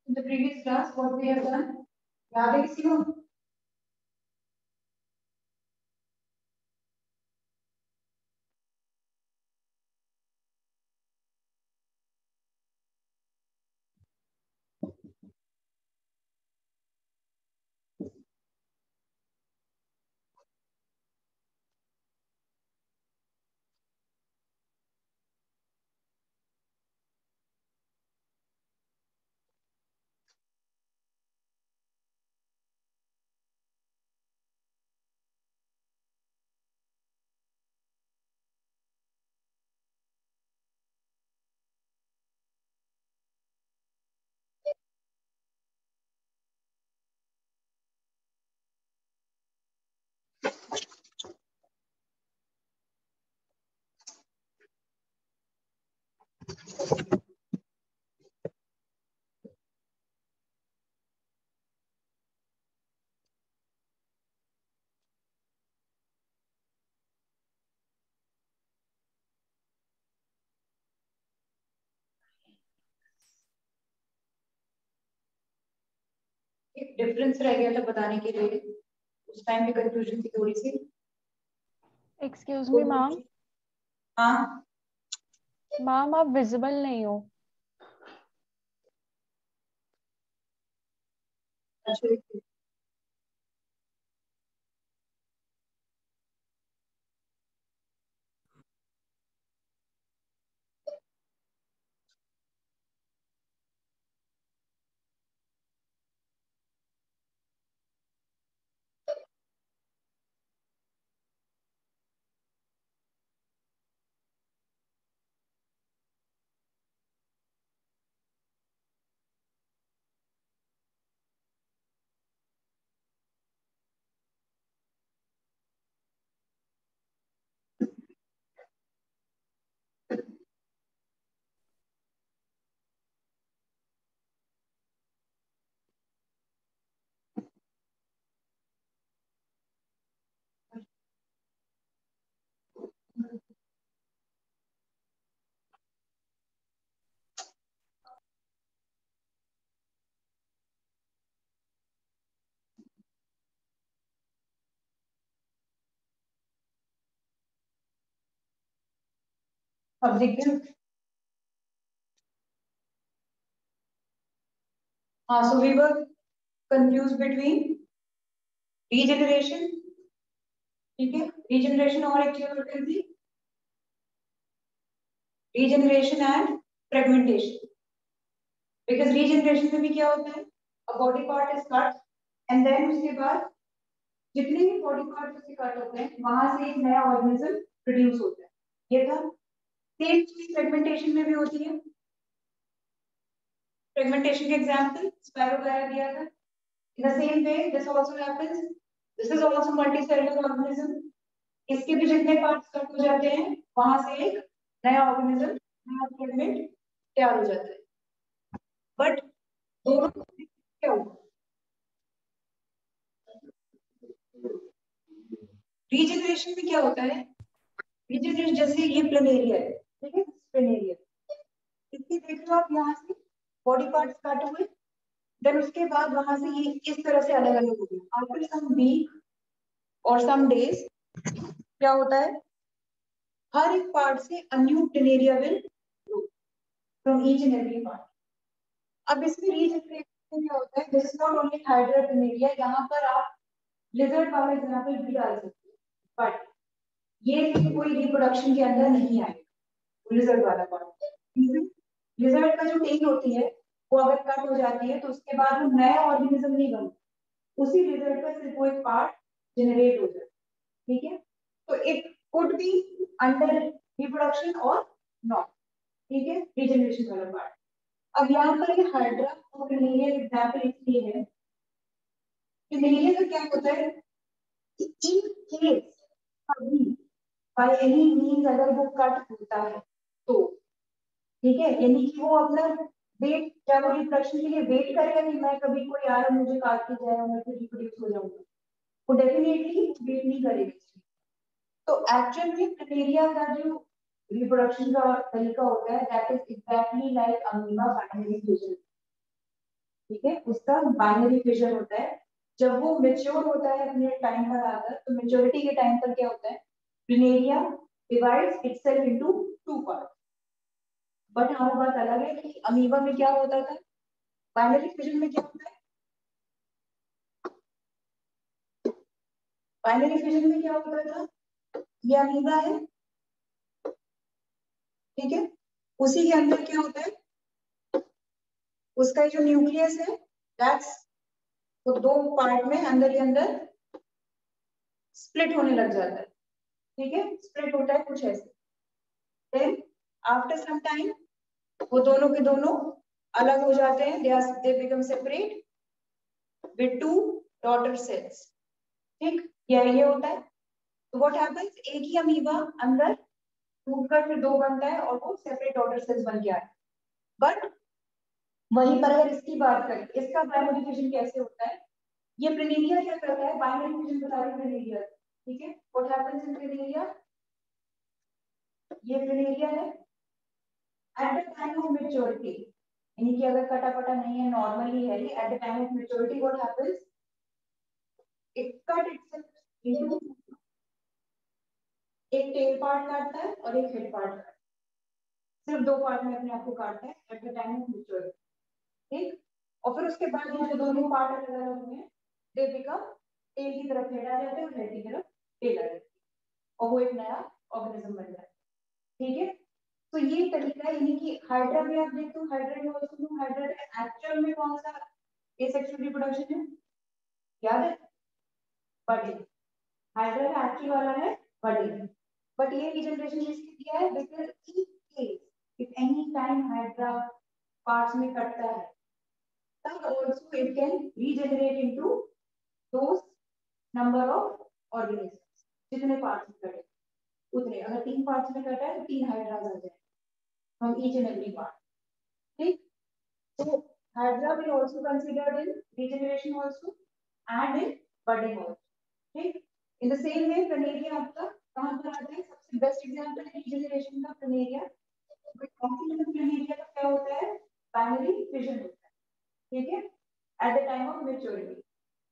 In the previous class, what we have done, याद है किसी को? एक डिफरेंस रह गया था बताने के लिए, उस टाइम पे कंफ्यूजन थी थोड़ी सी। Excuse me ma'am. हाँ मैम आप विजिबल नहीं हो। अच्छा अब देखिए, हाँ so we were confuse between regeneration, ठीक है, रीजनरेशन और एक चीज होती थी regeneration and fragmentation. Because regeneration में भी क्या होता है, a body part is cut and then उसके बाद जितने भी बॉडी पार्ट उससे कट होते हैं वहां से एक नया ऑर्गेनिज्म प्रोड्यूस होता है, ये था। सेम चीज फ्रेगमेंटेशन में भी होती है। फ्रेगमेंटेशन के एग्जांपल स्पाइरो वगैरह दिया था। In the same way this also happens, this is also multicellular organism. इसके भी जितने पार्ट्स कट हो जाते हैं वहां से एक नया ऑर्गेनिज्म, नया फ्रेगमेंट तैयार हो जाता है। बट दोनों क्या होगा, रीजनरेशन में क्या होता है, रीजनरेशन जैसे ये प्लेनेरिया है, ठीक है, प्लेनेरिया, इसकी देख लो आप, यहाँ से बॉडी पार्ट्स काटे हुए, देन उसके बाद वहां से ये इस तरह से अलग अलग हो गया। आफ्टर सम वीक और सम डेज क्या होता है, हर एक पार्ट से a new planaria will grow from each and every part. अब इसमें रीजनरेशन क्या होता है, दिस इज नॉट ओनली हाइड्रोप्लेनेरिया, यहाँ पर आप लिजर्ड वाला एग्जांपल भी डाल सकते हैं, बट ये कोई रिप्रोडक्शन के अंदर नहीं आएगा लिजर्ड वाला पार्ट। लिजर्ड का जो टेल होती है वो अगर कट हो जाती है तो उसके बाद वो नया ऑर्गेनिज्म नहीं बनता, उसी लिजर्ड का सिर्फ वो एक पार्ट जनरेट हो जाता है, ठीक है। तो it could be under reproduction और नॉट, ठीक है, रीजनरेशन वाला पार्ट। अब यहाँ पर ये हाइड्रा और प्लेनेरिया एग्जांपल इसलिए है कि प्लेनेरिया का क्या होता है कि इन केस कभी बाय एनी मींस अगर वो कट होता है तो, ठीक है, यानी कि वो अपना वेट, क्या वो रिप्रोडक्शन के लिए वेट करेगा कि मैं कभी कोई आ रहा मुझे काट के जाएगा मैं फिर रिप्रोड्यूस हो जाऊंगा, वो डेफिनेटली वेट नहीं करेगा। तो एक्चुअल में प्लेनेरिया का जो रिप्रोडक्शन का तरीका होता है that is exactly like amoeba binary fission, ठीक है, उसका बाइनरी फिशर होता है। जब वो मेच्योर होता है अपने टाइम पर आकर, तो मेच्योरिटी के टाइम पर क्या होता है, planaria divides itself into two part. But हमारी बात अलग है कि अमीबा में क्या होता था, बाइनरी फिजन में क्या होता है, बाइनरी फिजन में क्या होता था, ये अमीबा है, ठीक है, उसी के अंदर क्या होता है, उसका जो न्यूक्लियस है दैट्स वो दो पार्ट में अंदर ही अंदर स्प्लिट होने लग जाता है, ठीक है, स्प्लिट होता है कुछ ऐसे। देन आफ्टर सम टाइम वो दोनों के दोनों अलग हो जाते हैं, they become separate with two daughter cells, ठीक, ये होता है। तो व्हाट हैपेंस, एक ही अमीबा अंदर टूटकर फिर दो बनता है और वो सेपरेट डॉटर सेल्स बन के आते हैं। बट वहीं पर अगर इसकी बात करें, इसका बायोमोडिफिकेशन कैसे होता है, ये प्लेनेरिया क्या करता है, बायोमोडिफिकेशन बता रही है प्लेनेरिया, ठीक है, व्हाट हैपेंस इन प्लेनेरिया, ये प्लेनेरिया है eight the time of maturity, यानी कि अगर कटा पटा नहीं है नॉर्मली है, eight the time of maturity what happens, it cut itself into, एक टेल पार्ट काटता है और एक हेड पार्ट काटता है, सिर्फ दो पार्ट में अपने आप को काटता है eight the time of maturity, ठीक। और फिर उसके बाद ये जो दोनों पार्ट अलग अलग हुए हैं दे बिकम, टेल की तरफ हेड आ जाते हैं और हेड की तरफ टेल आ जाती है और वो एक नया ऑर्गेनिज्म बन जाता है, ठीक है। तो ये तरीका है, यानी कि हाइड्रा में आप देखते हो, हाइड्रा में ऑल्सो, हाइड्रा का एक्चुअल में कौन सा एसेक्सुअल रिप्रोडक्शन है, याद है, बडिंग, हाइड्रा का एक्चुअल वाला है बडिंग, बट ये रीजनरेशन इसलिए दिया है because in case if any time hydra parts में कटता है तब also it can regenerate into those number of organisms, जितने पार्ट्स में कटे उतने, अगर 3 पार्ट्स में कटा है तो 3 हाइड्रास आ जाए from each and every part, ठीक। तो hydra will also considered in regeneration also and in budding also, ठीक। in the same way planaria आपका कहाँ पर आता है, सबसे बेस्ट एग्जांपल है regeneration का planaria, planaria का क्या होता है, binary fission होता है, ठीक है, at the time of maturity,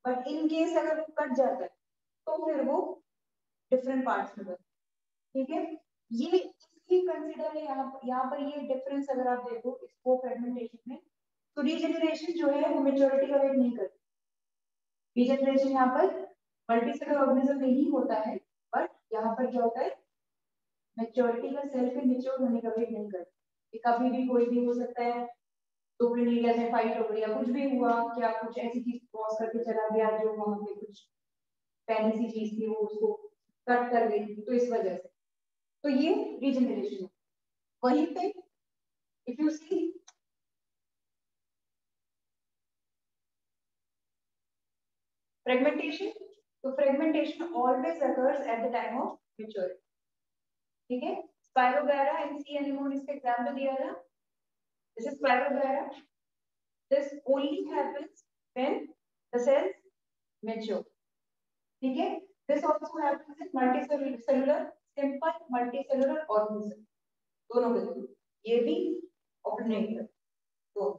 but in case अगर वो कट जाता है तो फिर वो डिफरेंट पार्ट्स में बनता है, ठीक है। ये इसकी कंसीडर है यहाँ पर ये डिफरेंस अगर आप देखो इसको फ्रेगमेंटेशन में, तो रीजनरेशन जो है वो मैच्योरिटी का वेट नहीं करती, रीजनरेशन यहाँ पर मल्टीसेलुलर ऑर्गेनिज्म में ही होता है, बट यहाँ पर क्या होता है, मैच्योरिटी का सेल के मैच्योर होने का वेट नहीं करती, कभी भी कोई भी हो सकता है, तो प्लेनेरिया में फाइट हो गई या कुछ भी हुआ, क्या कुछ ऐसी चीज क्रॉस करके चला गया जो वहां पे कुछ पहली सी चीज थी वो उसको कट कर गई थी, तो इस वजह से, तो ये रीजनरेशन है। वहीं पे इफ यू सी फ्रेगमेंटेशन, तो fragmentation always occurs at the time of maturity, ठीक है। स्पायरोगैरा एंड सी एनीमोन इसका एग्जांपल दिया था, this is spirogyra, this only happens when the cells mature, ठीक है। This also happens in multicellular, simple multicellular organism, दोनों के दोनों, ये भी और नहीं है तो,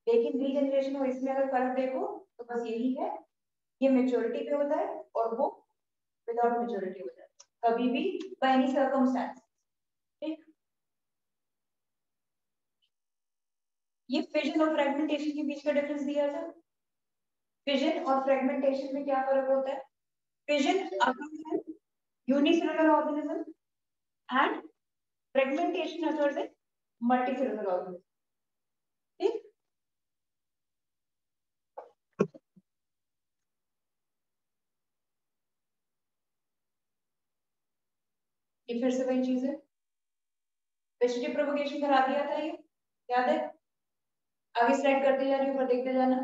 लेकिन रीजनरेशन और इसमें अगर फर्क देखो तो बस यही है, ये मेच्योरिटी पे होता है और वो विदाउट मेच्योरिटी होता है, कभी भी बाय एनी सर्कमस्टेंस, ठीक। ये फिजन और फ्रेगमेंटेशन के बीच का डिफरेंस दिया था। फिजन और फ्रेगमेंटेशन में क्या फर्क होता है? Fission occurs in unicellular organism and fragmentation occurs in multicellular organism. ठीक, ये फिर से वही चीज है। वेजिटेटिव प्रोपगेशन करा दिया था, ये याद है? आगे स्लाइड करते जा रही हूँ, पर देखते जाना।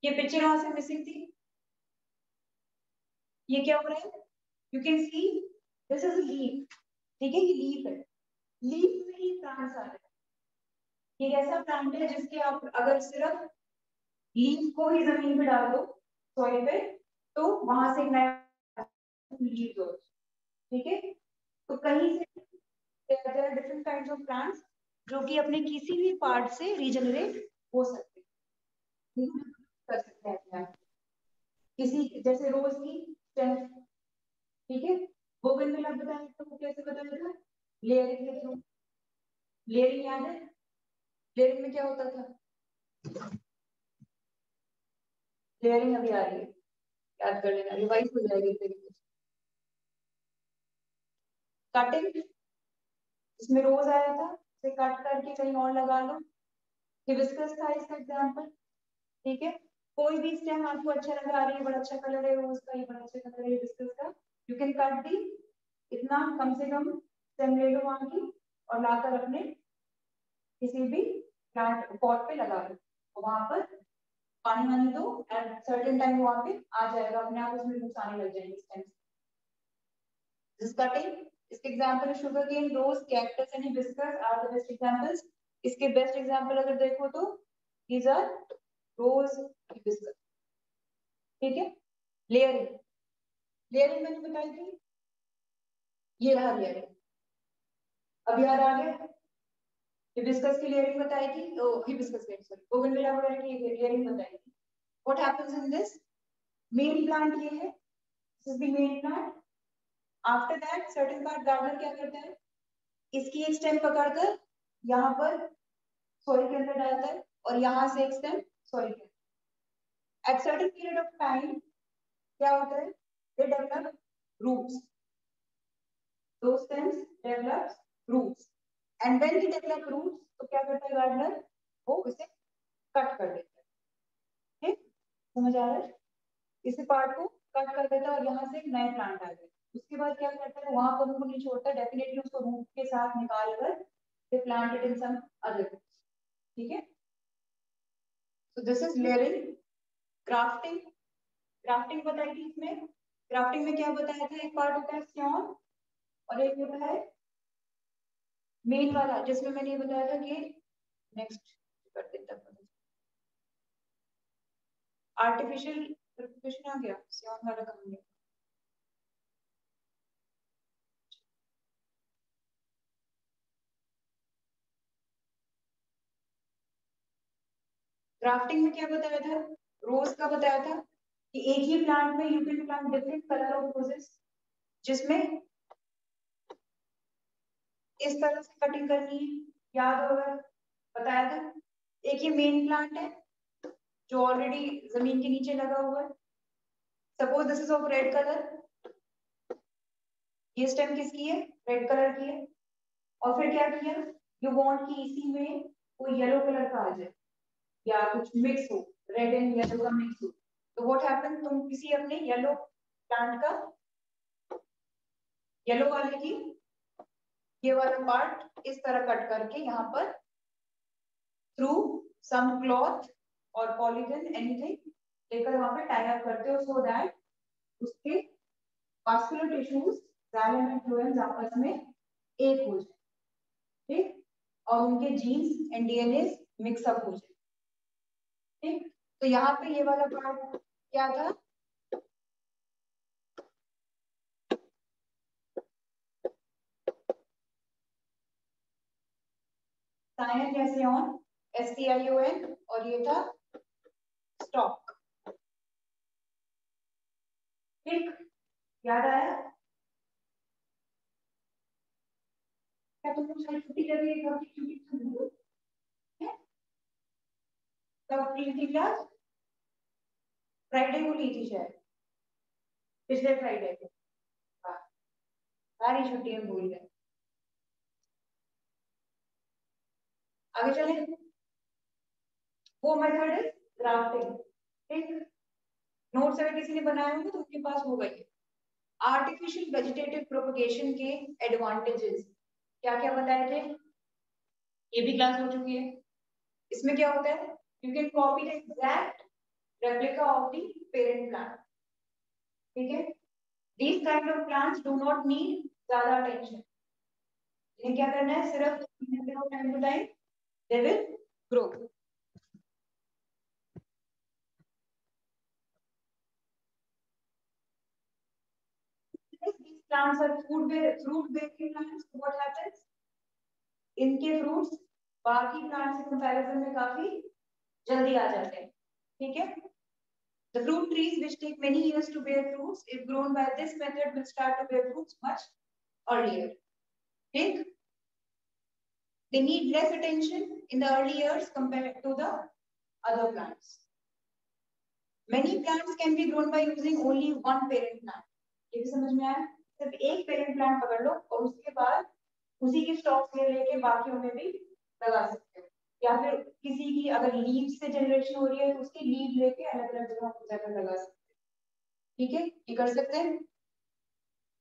ये पिक्चर वहां से मिसिंग थी। ये क्या हो रहा है? You can see this is leaf. ठीक है, ये लीफ है। लीफ में ही प्लांट्स आ रहे हैं। ये ऐसा प्लांट है जिसके आप अगर सिर्फ लीफ को ही जमीन पे डाल दो, सॉइल पे, तो वहां से एक नया लीफ हो। ठीक है, तो कहीं से there are different kinds of plants जो कि अपने किसी भी पार्ट से रीजनरेट हो सकते हैं, कर सकते हैं अपने आप। किसी जैसे रोज की स्टेम, ठीक है, बोगनविला बताया तो वो कैसे बताया था? लेयरिंग के थ्रू। लेयरिंग याद है? लेयरिंग में क्या होता था? लेयरिंग अभी आ रही है, याद कर लेना, रिवाइज हो जाएगी तरीके से। कटिंग, इसमें रोज आया था, इसे कट करके कहीं और लगा लो। हिबिस्कस था इसका एग्जांपल। ठीक है, कोई भी स्टेम आपको अच्छा लग रहा है, बड़ा अच्छा कलर है रोज का, ये बड़ा अच्छा कलर है हिबिस्कस का, यू कैन कट दी, इतना कम से कम स्टेम ले लो वहां की और लाकर अपने किसी भी प्लांट पॉट पे लगा दो, और वहां पर पानी वानी दो, एट सर्टेन टाइम वहां पे आ जाएगा अपने आप, उसमें रूट्स आने लग जाएंगे स्टेम। दिस कटिंग, इसके example sugar cane, rose, cactus and hibiscus are the best examples. इसके बेस्ट एग्जांपल अगर देखो तो दीज आर रोज, हिबिस्कस। ठीक है, लेयरिंग, लेयरिंग मैंने बताई थी, ये रहा लेयरिंग। अब याद आ गया? हिबिस्कस की लेयरिंग बताई थी, तो हिबिस्कस की सॉरी बोगनविला वगैरह की लेयरिंग बताई थी। What happens in this? Main plant ये है, this is the main plant. After that certain part gardener क्या करता है, इसकी एक स्टेम पकड़कर यहाँ पर सॉइल के अंदर डालता है, और यहाँ से एक स्टेम सॉइल के अंदर। At certain period of time क्या होता है? They develop roots, two stems develop roots, and when they develop roots तो क्या करता है गार्डनर? वो उसे कट कर देता है। ठीक, समझ आ रहा है? इसी पार्ट को कट कर देता है और यहाँ से एक नया प्लांट आ गया। उसके बाद क्या करता है, वहां पर उनको नहीं छोड़ता, डेफिनेटली उसको रूट के साथ निकाल कर दे plant it in some other. ठीक है, so this is layering. Grafting, grafting बताई थी इसमें। ग्राफ्टिंग में क्या बताया था? एक पार्ट होता है स्योन और एक होता है मेन वाला, जिसमें मैंने ये बताया था कि नेक्स्ट कर देता आर्टिफिशियल आ गया, स्योन वाला कम गया। ग्राफ्टिंग में क्या बताया था? रोज का बताया था कि एक ही प्लांट में you can plant different colour of roses, जिसमें इस तरह से कटिंग करनी है, याद होगा बताया था। एक ये मेन प्लांट है जो ऑलरेडी जमीन के नीचे लगा हुआ है, suppose this is of red colour, ये स्टेम किसकी है? रेड कलर की है। और फिर क्या किया, यू वांट कि इसी में कोई येलो कलर का आ जाए या कुछ मिक्स हो, रेड एंड येलो का मिक्स हो, तो व्हाट हैपन, तुम किसी अपने येलो प्लांट का, येलो वाले की ये वाला पार्ट इस तरह कट करके यहाँ पर थ्रू सम क्लॉथ और पॉलीथिन एनीथिंग लेकर वहां पे टाई अप करते हो, सो दैट उसके vascular tissues xylem and phloem आपस में एक हो जाए। ठीक, और उनके जीन्स एंड डीएनए मिक्सअप हो जाए। ठीक, तो यहाँ पे ये वाला पार्ट क्या था? साइन या सियोन, STION, और ये था स्टॉक। ठीक, याद आया? क्या तुमको शायद छुट्टी लगी है, घर की छुट्टी? कब ली थी क्लास? फ्राइडे को ली थी शायद, पिछले फ्राइडे को। सारी छुट्टियां भूल गए। आगे चले। वो मेथड है ग्राफ्टिंग। ठीक, नोट्स अगर किसी ने बनाए होंगे तो उनके पास होगा ये। आर्टिफिशियल वेजिटेटिव प्रोपगेशन के एडवांटेजेस क्या क्या बताए थे, ये भी क्लास हो चुकी है। इसमें क्या होता है, you can copy the exact replica of the parent plant. ठीक है, these kind of plants do not need ज्यादा अटेंशन। इन्हें क्या करना है, सिर्फ time to time they will grow. These plants are fruit-bearing plants. What happens? इनके fruits बाकी plants के comparison में काफी जल्दी आ जाते हैं। ठीक है, the fruit trees which take many years to bear fruits, if grown by this method, will start to bear fruits much earlier. ठीक, they need less attention in the early years compared to the other plants. Many plants can be grown by using only one parent plant. ये भी समझ में आया, सिर्फ एक parent plant पकड़ लो और उसके बाद उसी की स्टॉक्स ले लेके बाकियों में भी लगा सकते हो, या फिर किसी की अगर लीव से जनरेशन हो रही है तो उसकी लीव लेके अलग अलग जगह लगा सकते हैं। ठीक है, ये कर सकते हैं।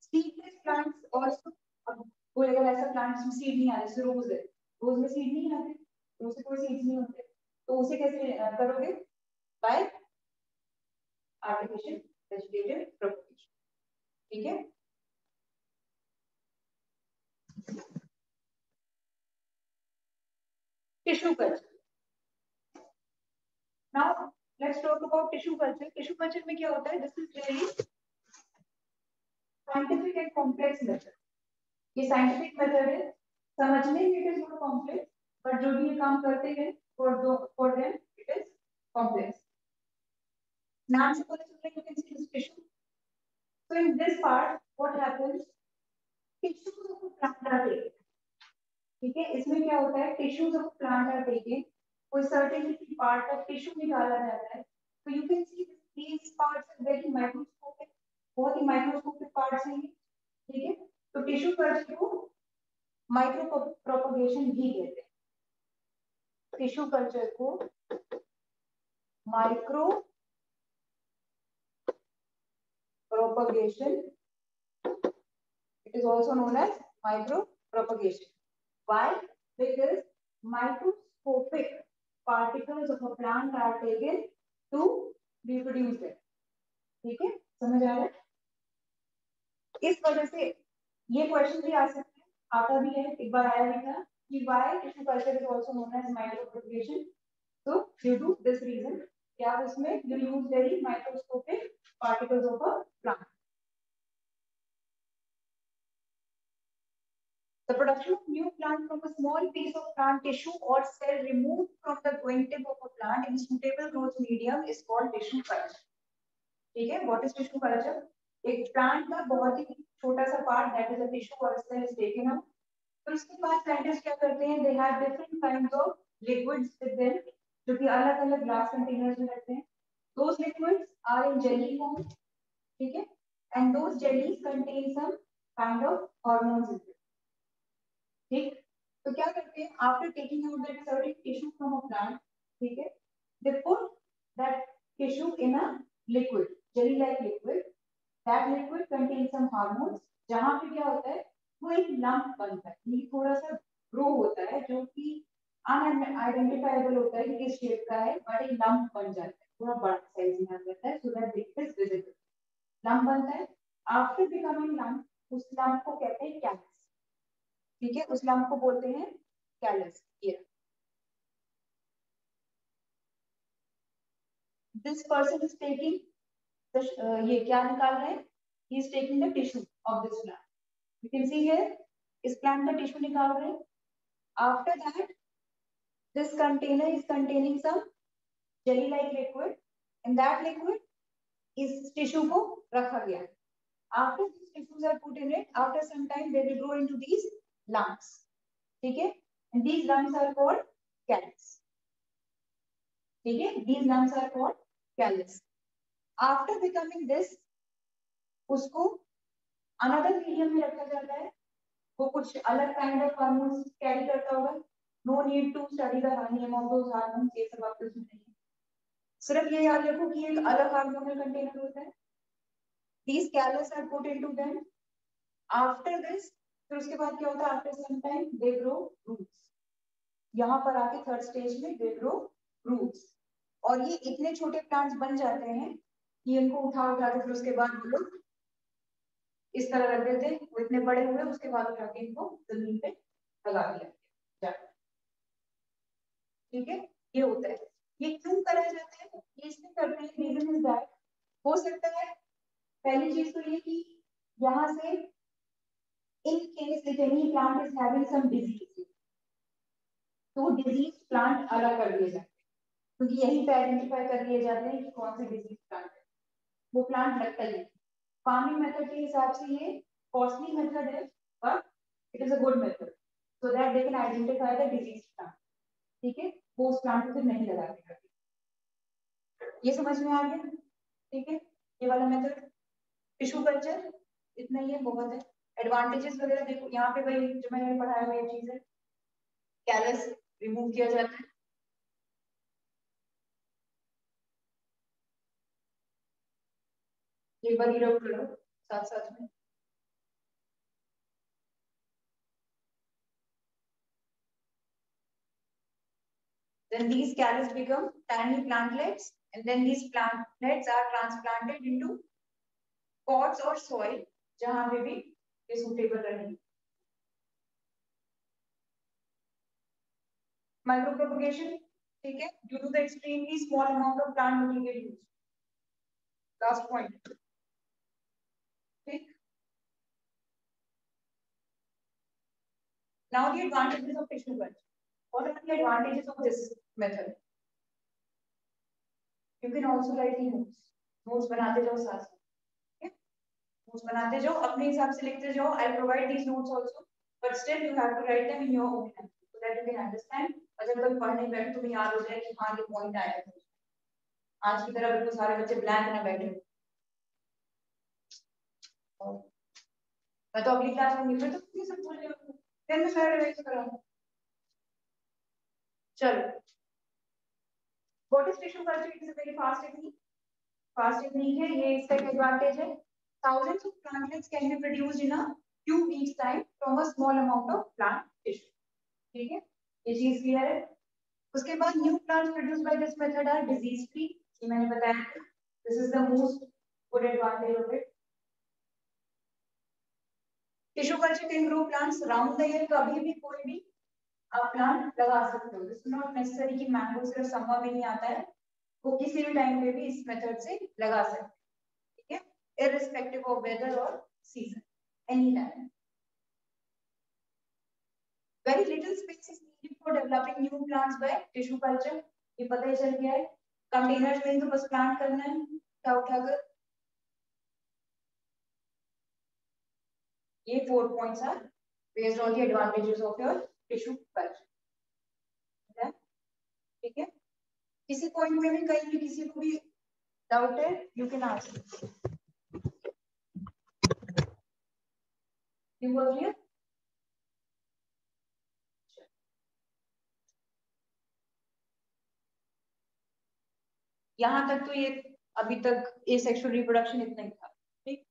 सीडलेस प्लांट्स आल्सो, अब कोई अगर ऐसा प्लांट जिसमें सीड नहीं आ रहे, जैसे रोज है, रोज में सीड नहीं आते, रोज से कोई सीड्स नहीं होते, तो उसे कैसे करोगे, बाय आर्टिफिशियल वेजिटेटिव प्रोपगेशन। ठीक है, tissue culture. Now let's talk about tissue culture. Tissue culture में क्या होता है, this is really scientific and complex method. ये साइंटिफिक मेथड है, समझने में it is not complex, but जो भी ये काम करते हैं for them it is complex. नाम से पता चलता है, you can see this tissue. So in this part what happens, tissues of plant are taken. ठीक है, इसमें क्या होता है, tissues of plant are taken, कोई सर्टेन पार्ट ऑफ टिश्यू निकाला जाता है। तो you can see these parts are very microscopic, बहुत ही माइक्रोस्कोपिक पार्ट्स हैं। ठीक है, तो टिश्यू कल्चर को माइक्रो प्रोपगेशन भी कहते हैं। टिश्यू कल्चर को micro propagation, it is also known as micro propagation. Why? Because microscopic particles of a plant are taken to reproduce it. ठीक है, समझ आ रहा है? इस वजह से ये क्वेश्चन भी आ सकते हैं, आता भी है, एक बार आया भी था कि why tissue culture is also known as micro propagation. So due to this reason, क्या उसमें you use very microscopic particles of a plant. The production of new plant from a small piece of plant tissue or cell removed from the growing tip of a plant in suitable growth medium is called tissue culture. ठीक है, what is tissue culture? एक plant का बहुत ही छोटा सा part, that is a tissue और cell is taken out. फिर उसके बाद साइंटिस्ट क्या करते हैं, they have different kinds of liquids with them, जो कि अलग अलग ग्लास कंटेनर्स में रखते हैं। Those liquids are in jelly form. ठीक है, and those jellies contain some kind of hormones. ठीक, तो क्या करते हैं, after taking out that certain tissue from a plant, ठीक है, they put that tissue in a liquid, jelly like liquid. That liquid contains some hormones, जहां पे क्या होता है, वो एक लंप बनता है, ये थोड़ा सा ग्रो होता है, जो कि अनआइडेंटिफाइबल होता है कि किस शेप का है, बट एक लंप बन जाता है, थोड़ा बड़ा साइज में आ जाता है, so that it is visible. Lump बनता है, आफ्टर बिकमिंग लंप, उस लंप को कहते हैं कैलस। ठीक है, उस लंप को बोलते हैं callus. This person is taking, ये क्या निकाल रहे हैं, he is taking the tissue of this plant. You can see here, इस प्लांट का टिश्यू निकाल रहे हैं। After that this container is containing some jelly like liquid, in that liquid इस टिश्यू को रखा गया। After this tissues are put in it, after some time they will grow into these lumps. ठीक है, and these lumps are called calyx. ठीक है, these lungs are called callus. After becoming this, उसको another medium में रखा जाता है, वो कुछ अलग काइंड ऑफ हार्मोन्स कैरी करता होगा. No need to study the name of those hormones, ये सब आपको इसमें नहीं है. सिर्फ ये याद रखो कि एक अलग हार्मोनल कंटेनर होता है. These callus are put into them. After this, फिर उसके बाद क्या होता है? After some time they grow roots. यहाँ पर आके थर्ड स्टेज में they grow roots. और ये इतने छोटे प्लांट्स बन जाते हैं कि इनको उठा के फिर उसके बाद वो लोग इस तरह रख देते. वो इतने बड़े हुए, उसके बाद उठा के इनको जमीन पे लगा दिया. ठीक है, ये होता है. ये क्यों करा जाता है? ये इसलिए करते हैं, रीजन इज दैट हो सकता है पहली चीज तो ये कि यहाँ से in case if any plant is having some disease, तो डिजीज प्लांट अलग कर दिए जाते हैं, क्योंकि यही पे आइडेंटिफाई कर लिए जाते हैं कि कौन से डिजीज प्लांट है. वो प्लांट लगता है. फार्मिंग मेथड के हिसाब से ये कॉस्टली मेथड है, but it is a good method so that they can identify the disease plant. ठीक है, वो उस प्लांट को फिर नहीं लगाते. ये समझ में आ गया? ठीक है, ये वाला मेथड. टिश्यू कल्चर इतना ही है, बहुत है. एडवांटेजेस वगैरह देखो यहाँ पे, भाई जो मैंने पढ़ाया हुआ ये चीज है. कैलस रिमूव किया जाता है. एक बार रीड आउट करो साथ साथ में. Then these callus become tiny plantlets, and then these plantlets are transplanted into pots or soil, जहां पे भी ये suitable रहे. Micropropagation, ठीक है, due to the extremely small amount of plant material used. Last point. ठीक. Now the advantages of tissue culture. What are the advantages of this method? You can also write the notes. Notes बनाते जाओ साथ साथ. Okay? Notes बनाते जाओ, अपने हिसाब से लिखते जाओ. I'll provide these notes also, but still you have to write them in your own hand so that you can understand. और जब तक पढ़ने बैठे तुम्हें याद हो जाए कि हाँ ये पॉइंट आया है. आज की तरह बिल्कुल सारे बच्चे ब्लैंक ना बैठे. मैं तो अगली क्लास में फिर तो ये सब भूल जाऊंगी. फिर मैं सारे रिवाइज कराऊंगा. चलो. What is tissue culture? It is a very fast technique. Fast technique है, ये इसका एडवांटेज है. Thousands of plantlets can be produced in a few weeks time from a small amount of plant tissue. ठीक है, ये चीज clear है. उसके बाद new plants produced by this method are disease free. ये मैंने बताया. This is the most good advantage of it. Tissue culture can grow plants round the year. कभी भी कोई भी आप प्लांट लगा सकते हो. दिस इज नॉट नेसेसरी कि मैंगो सिर्फ समर में ही आता है. वो किसी भी टाइम पे भी इस मेथड से लगा सकते हैं. ठीक है, इररिस्पेक्टिव ऑफ वेदर और season, any time. Very little space is needed for developing new plants by tissue culture. ये पता ही चल गया है. कंटेनर्स में तो बस प्लांट करना है उठा उठाकर. ये 4 points are based on the advantages of your tissue culture. ठीक है, किसी पॉइंट में भी कहीं भी किसी को भी डाउट है, यू कैन आस्क. यू बोल रही है. यहाँ तक तो ये अभी तक एसेक्सुअल रिप्रोडक्शन इतना ही था. ठीक.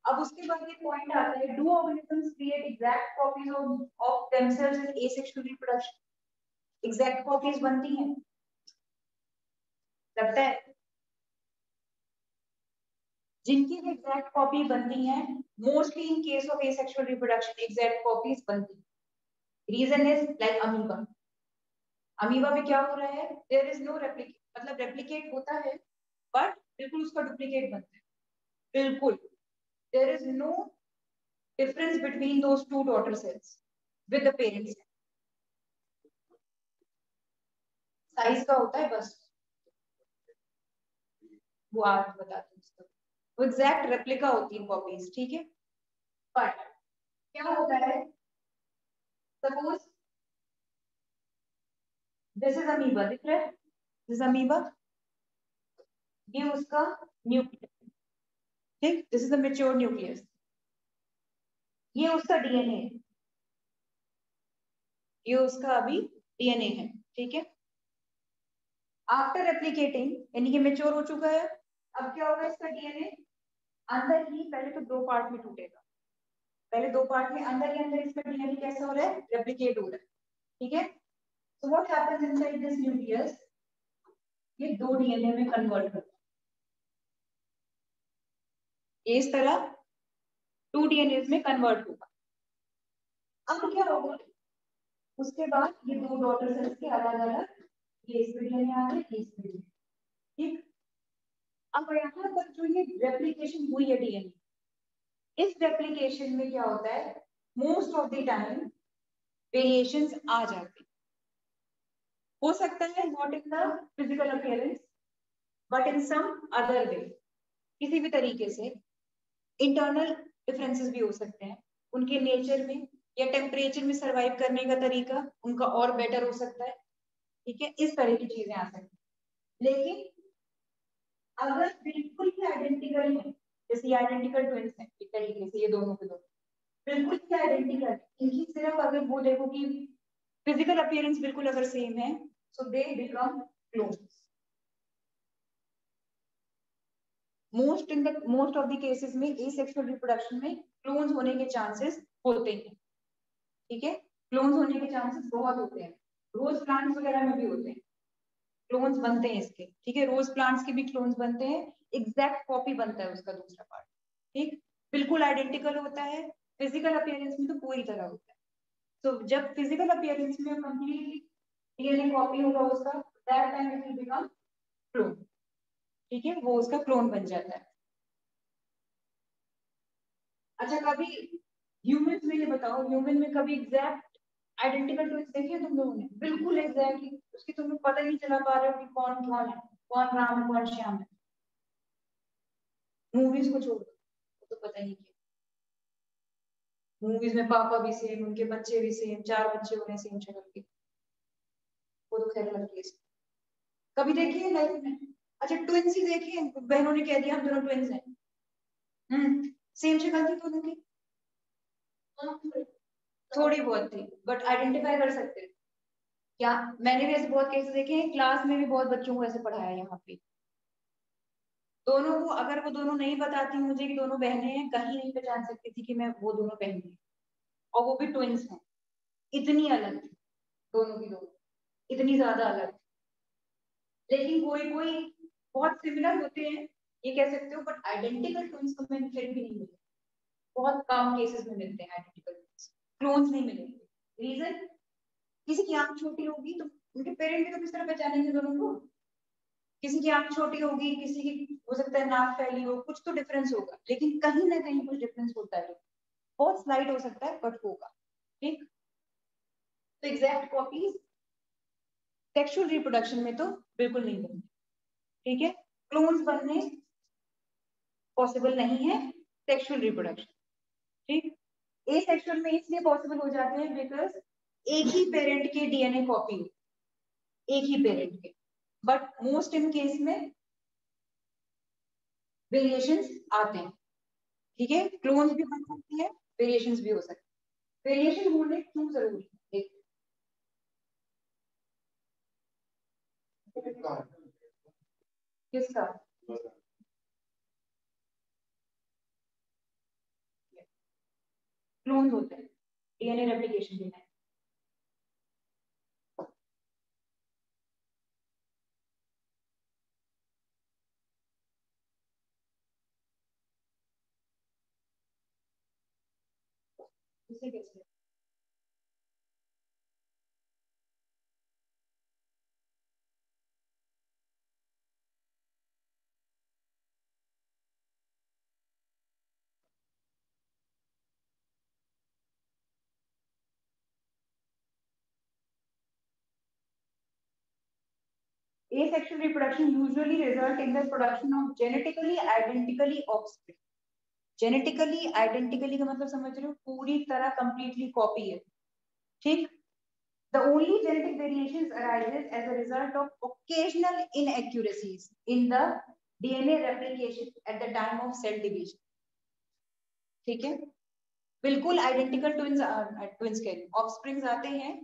अब उसके बाद ये पॉइंट आता है, do organisms create exact copies of themselves in asexual reproduction? Exact copies बनती हैं? लगता है जिनकी एग्जैक्ट कॉपी बनती हैं, mostly in case of asexual reproduction exact copies बनती हैं. Reason is like amoeba. Amoeba में क्या हो रहा है? देयर इज नो रेप्लिकेट, मतलब रेप्लिकेट होता है बट बिल्कुल उसका डुप्लीकेट बनता है. बिल्कुल there is no difference between those two daughter cells with the parent cell. Size का होता है बस. वो आज बताती हूँ. वो एग्जैक्ट रेप्लिका होती है कॉपीज. ठीक है, बट क्या होता है? सपोज दिस इज अमीबा, दिख रहा है. दिस अमीबा, ये उसका न्यूक्लियस, ठीक, this is the mature nucleus, ये उसका डीएनए है, ये उसका अभी डीएनए है, ठीक है। आफ्टर रेप्लिकेटिंग, यानी कि मैच्योर हो चुका है, अब क्या होगा इसका डीएनए अंदर ही, पहले तो दो पार्ट में टूटेगा, पहले दो पार्ट में, अंदर ही अंदर इसका डीएनए कैसा हो रहा है, रेप्लिकेट हो रहा है, ठीक है। So what happens inside this nucleus, ये दो डीएनए में कन्वर्ट होता है, इस तरह टू डीएनए में कन्वर्ट होगा। अब क्या होगा, उसके बाद ये दो डॉटर सेल्स के अलग अलग, ये इस डीएनए आ रहे, इस डीएनए, ठीक। अब यहाँ पर जो ये रेप्लिकेशन हुई है डीएनए, इस रेप्लिकेशन में क्या होता है, most of the time variations आ जाते, हो सकता है not in the physical appearance but in some other way, किसी भी तरीके से इंटरनल डिफरेंसेस भी हो सकते हैं, उनके नेचर में या टेम्परेचर में सरवाइव करने का तरीका उनका और बेटर हो सकता है, ठीक है, इस तरह की चीजें आ सकती हैं। लेकिन अगर बिल्कुल ही आइडेंटिकल है, जैसे आइडेंटिकल ट्विंस हैं एक तरीके से, ये दोनों के दोनों बिल्कुल ही आइडेंटिकल, इनकी सिर्फ अगर वो देखो कि फिजिकल अपीयरेंस बिल्कुल अगर सेम है, so they become clones. Most of the cases में एसेक्सुअल रिप्रोडक्शन में क्लोन्स होने के चांसेस होते हैं, ठीक है, क्लोन्स होने के चांसेस बहुत होते हैं, रोज प्लांट्स वगैरह में भी होते हैं, क्लोन्स बनते हैं इसके, ठीक है, रोज प्लांट्स के भी क्लोन्स बनते हैं, एग्जैक्ट कॉपी बनता है उसका दूसरा पार्ट, ठीक, बिल्कुल आइडेंटिकल होता है, फिजिकल अपीयरेंस में तो पूरी तरह होता है। तो जब फिजिकल अपीयरेंस में कंप्लीटली डीएनए कॉपी होगा उसका, that time it will become clone, ठीक है, वो उसका क्लोन बन जाता है। अच्छा, कभी ह्यूमन में ये बताओ, ह्यूमन में कभी एग्जैक्ट आइडेंटिकल ट्विंस देखे तुम लोगों ने, बिल्कुल एग्जैक्टली, उसकी तुम्हें पता ही नहीं चला पा रहे हो कि कौन कौन है, कौन राम है कौन श्याम है, मूवीज को छोड़ दो तो पता ही नहीं किया, मूवीज में पापा भी सेम, उनके बच्चे भी सेम, चार बच्चे हो रहे सेम शक्ल के, वो तो खैर अलग केस। कभी देखिए लाइफ में, अच्छा ट्विंस ही देखिए, बहनों ने कह दिया हम दोनों ट्विंस हैं, सेम शक्ल थी दोनों की, थोड़ी बहुत थी बट आइडेंटिफाई कर सकते थे क्या। मैंने भी ऐसे बहुत केसेस देखे हैं, क्लास में भी बहुत बच्चों को ऐसे पढ़ाया यहाँ पे, दोनों को अगर वो दोनों नहीं बताती मुझे कि दोनों बहनें हैं, कहीं नहीं पहचान सकती थी कि मैं वो दोनों बहनें हैं, और वो भी ट्विंस हैं, इतनी अलग थी दोनों की दोनों, इतनी ज्यादा अलग, लेकिन कोई कोई बहुत सिमिलर होते हैं ये कह सकते हो, बट आइडेंटिकल ट्विंस तो मैंने फिर भी नहीं मिले, बहुत कम केसेस में मिलते हैं आइडेंटिकल ट्विंस, क्लोन्स नहीं मिलेंगे। रीजन, किसी की आंख छोटी होगी तो उनके पेरेंट भी तो किस तरह पहचानेंगे दोनों को, किसी की आंख छोटी होगी, किसी की हो सकता है नाक फैली हो, कुछ तो डिफरेंस होगा, लेकिन कहीं ना कहीं कुछ डिफरेंस होता है, बहुत स्लाइड हो सकता है बट होगा, ठीक। तो एग्जैक्ट कॉपीज सेक्सुअल रिप्रोडक्शन में तो बिल्कुल नहीं बनती, ठीक है, क्लोन्स बनने पॉसिबल नहीं है सेक्सुअल रिप्रोडक्शन, ठीक। ए सेक्सुअल में इसलिए पॉसिबल हो जाते हैं बिकॉज एक ही पेरेंट के डीएनए कॉपी हो, एक ही पेरेंट के, बट मोस्ट इन केस में वेरिएशंस आते हैं, ठीक है, क्लोन्स भी बन सकती है, वेरिएशंस भी हो सकते हैं, वेरिएशन होने क्यों जरूरी है, किसका, क्लोन्स होते हैं डीएनए रेप्लिकेशन के टाइम, उसे कैसे, asexual reproduction usually result in the production of genetically identically offspring, genetically identically का मतलब समझ रहे हो, पूरी तरह कंप्लीटली कॉपी है, ठीक, The only genetic variations arises as a result of occasional inaccuracies in the DNA replication at the time of cell division. ठीक है, बिल्कुल आइडेंटिकल ट्विंस के ऑफस्प्रिंग्स आते हैं,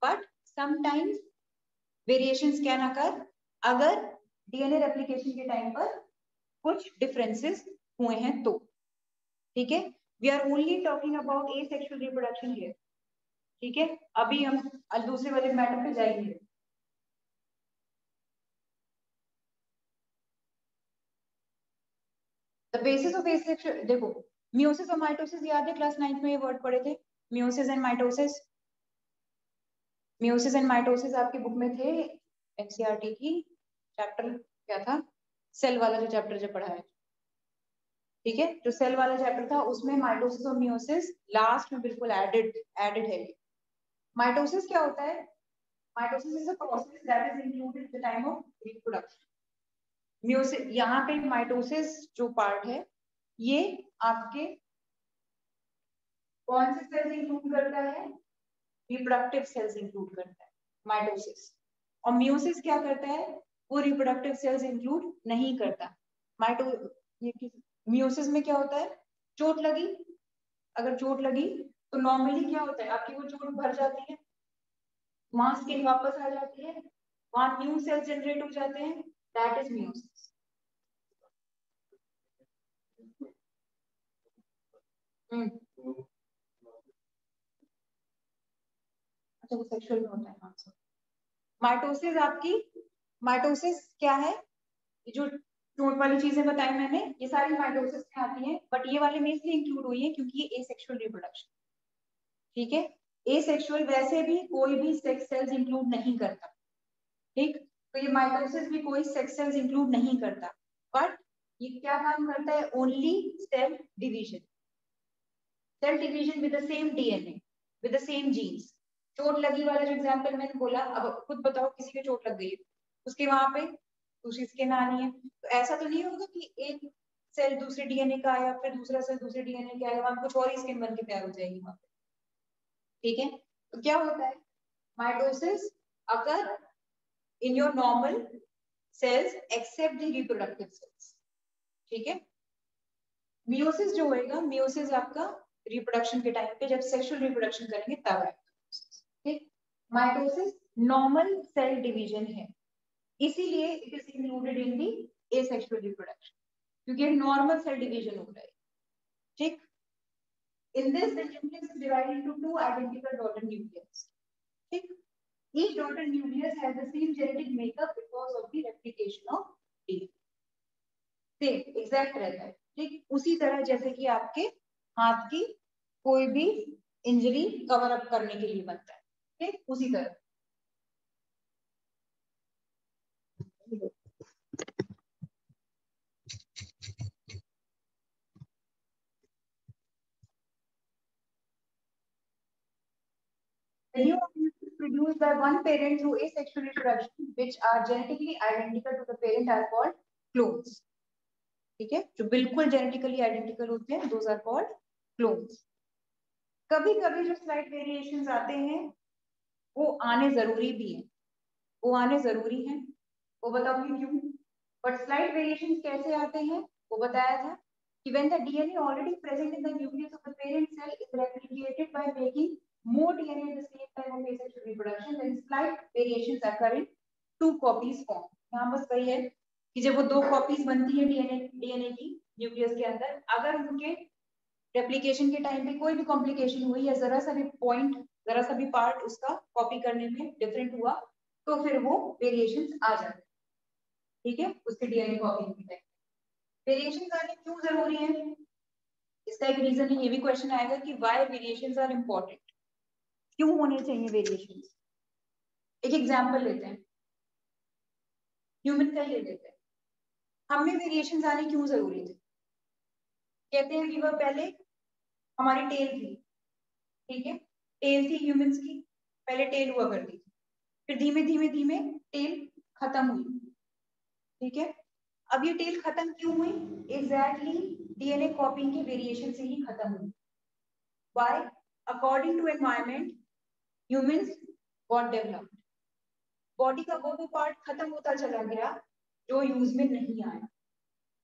but sometimes variations can occur अगर DNA replication के time पर कुछ डिफरेंसेस हुए हैं तो. ठीक है, we are only talking about asexual reproduction here. ठीक है, अभी हम दूसरे वाले मैटर पे जाएंगे. द बेसिस ऑफ एसेक्सुअल, देखो मियोसिस और माइटोसिस याद है, क्लास 9th में ये वर्ड पढ़े थे, meiosis and mitosis. Meiosis and mitosis आपकी बुक में थे, एनसीईआरटी की चैप्टर क्या था, सेल वाला जो चैप्टर जो पढ़ा है. ठीक है, जो सेल वाला चैप्टर था उसमें माइटोसिस और मियोसिस लास्ट में बिल्कुल एडेड है. माइटोसिस क्या होता है? Mitosis is a process that is included the time of reproduction. Meiosis, यहाँ पे माइटोसिस जो पार्ट है ये आपके कौन से सेल्स इंक्लूड करता है? रिप्रोडक्टिव सेल्स इंक्लूड करता है माइटोसिस. और मियोसिस क्या करता है? वो रिप्रोडक्टिव सेल्स इंक्लूड नहीं करता. मियोसिस में क्या होता है? चोट लगी, अगर चोट लगी तो नॉर्मली क्या होता है, आपकी वो चोट भर जाती है, वहां स्किन वापस आ जाती है, वहां न्यू सेल्स जनरेट हो जाते हैं, दैट इज मियोसिस. अच्छा, वो सेक्सुअल में होता है. हाँ, माइटोसिस आपकी, माइटोसिस क्या है? ये जो चोट वाली चीजें बताई मैंने, ये सारी माइटोसिस में आती हैं, बट ये वाले में इसलिए इंक्लूड हुई है क्योंकि ये एसेक्सुअल रिप्रोडक्शन. ठीक है, एसेक्सुअल वैसे भी कोई भी सेक्स सेल्स इंक्लूड नहीं करता. ठीक, तो ये माइटोसिस भी कोई सेक्स सेल्स इंक्लूड नहीं करता, बट ये क्या काम करता है? Only cell division. Cell division with the same DNA, with the same genes. चोट लगी वाला जो एग्जांपल मैंने बोला, अब खुद बताओ किसी को चोट लग गई है, उसके वहां पे दूसरी स्किन आनी है, तो ऐसा तो नहीं होगा कि एक सेल दूसरे डीएनए का आया, फिर दूसरा सेल दूसरे डीएनए का आया, वहां कुछ और ही स्किन बन के तैयार हो जाएगी वहां पे. ठीक है, तो क्या होता है माइटोसिस? अगर in your normal cells except the reproductive cells. ठीक है, मियोसिस जो होएगा, मियोसिस आपका रिप्रोडक्शन के टाइम पे जब सेक्सुअल रिप्रोडक्शन करेंगे तब आएगा. ठीक, माइटोसिस नॉर्मल सेल डिवीजन है, इसीलिए it is included in the asexual reproduction, क्योंकि नॉर्मल सेल डिवीजन हो रहा है. ठीक, in this the nucleus is divided into two identical daughter nucleus. ठीक, each daughter nucleus has the same genetic makeup because of the replication of DNA. Same exact रहता है. ठीक, उसी तरह जैसे कि आपके हाथ की कोई भी इंजरी कवर अप करने के लिए बनता है. ठीक, उसी तरह. The new organism is produced by one parent through asexual reproduction, which are genetically identical to the parent are called clones. ठीक है, जो बिल्कुल जेनेटिकली आइडेंटिकल होते हैं, दोज आर कॉल्ड क्लोन्स. कभी कभी जो स्लाइट वेरिएशंस आते हैं वो आने जरूरी भी है, वो आने जरूरी है, वो बताऊंगी क्यों. बट स्लाइट वेरिएशंस कैसे आते हैं वो बताया था कि when the DNA already present in the nucleus of the parent cell is replicated by making more DNA at the same time of asexual reproduction, then slight variations occur in two copies form. यहाँ बस वही है कि जब वो दो copies बनती है डीएनए की न्यूक्लियस के अंदर, अगर उनके रेप्लिकेशन के टाइम पे कोई भी कॉम्प्लिकेशन हुई या जरा सा भी पॉइंट, जरा सा भी पार्ट उसका कॉपी करने में डिफरेंट हुआ, तो फिर वो वेरिएशंस आ जाते हैं. ठीक है, उसके डीएनए कॉपी के टाइम वेरिएशंस आने क्यों जरूरी है? इसका एक रीजन है, ये भी क्वेश्चन आएगा कि व्हाई वेरिएशंस आर इंपॉर्टेंट, क्यों होने चाहिए वेरिएशंस. एक एग्जांपल लेते हैं, ह्यूमन का ले लेते हैं. हमें वेरिएशंस आने क्यों जरूरी थे? कहते हैं कि वह पहले हमारी टेल थी. ठीक है, टेल थी ह्यूमंस की, पहले टेल हुआ करती थी, फिर धीमे धीमे धीमे टेल खत्म हुई. ठीक है, अब ये टेल खत्म क्यों हुई? एग्जैक्टली डीएनए कॉपिंग के वेरिएशन से ही खत्म हुई. Why? According to environment humans got developed. Body का वो पार्ट खत्म होता चला गया जो यूज में नहीं आया।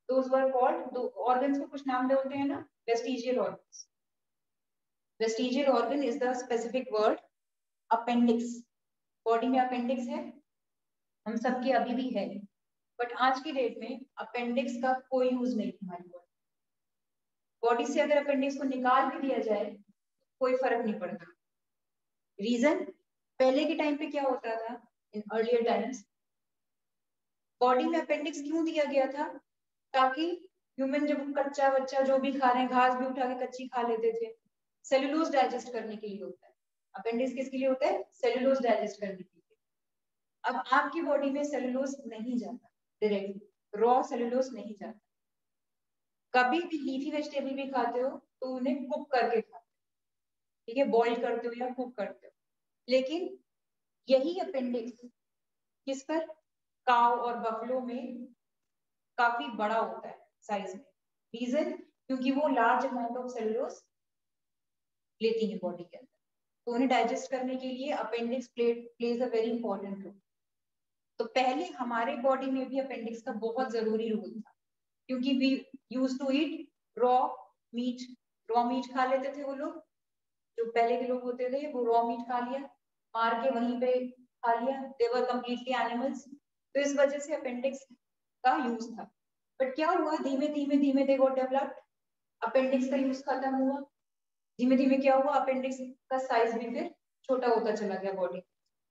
दोस वर कॉल्ड, दो ऑर्गन्स को कुछ नाम होते हैं ना, vestigial organs. Vestigial organ is the specific word. Appendix, body में अपेंडिक्स है, हम सबके अभी भी है, बट आज की डेट में अपेंडिक्स का कोई यूज नहीं हमारी बॉडी से। अगर अपेंडिक्स को निकाल भी दिया जाए कोई फर्क नहीं पड़ता। रीजन, पहले के टाइम पे क्या होता था, इन अर्लियर टाइम्स बॉडी में अपेंडिक्स क्यों दिया गया था, ताकि ह्यूमन जब कच्चा बच्चा जो भी खा रहे हैं, घास भी उठा के कच्ची खा लेते थे, सेलुलोज डाइजेस्ट करने के लिए होता है। अपेंडिक्स किसके लिए होता है, सेलुलोज डाइजेस्ट करने के लिए। अब आपकी बॉडी में सेलुलोज नहीं जाता डायरेक्टली, रॉ सेलुलोज नहीं जाता। कभी भी लीफी वेजिटेबल भी खाते हो तो उन्हें कुक करके खाते हो, ठीक है, बॉईल करते हो या कुक करते हो। लेकिन यही अपेंडिक्स किस पर, काव और बफलो में काफी बड़ा होता है साइज में। रीजन, क्योंकि वो लार्ज अमाउंट ऑफ सेलुलोज लेती है बॉडी के अंदर, तो उन्हें डाइजेस्ट करने के लिए appendix plays a very important role. तो पहले हमारे बॉडी में भी अपेंडिक्स का बहुत जरूरी रोल था, क्योंकि we use to eat raw meat. Raw meat खा लेते थे वो लोग, जो पहले के लोग होते थे वो रॉ मीट खा लिया, मार के वहीं पे खा लिया, दे वर कंप्लीटली एनिमल्स। तो इस वजह से अपेंडिक्स का यूज था। बट क्या हुआ, धीमे धीमे धीमे दे गॉट डेवलप्ड, अपेंडिक्स का यूज खत्म हुआ, धीमे धीमे क्या हुआ, अपेंडिक्स का साइज भी फिर छोटा होता चला गया body.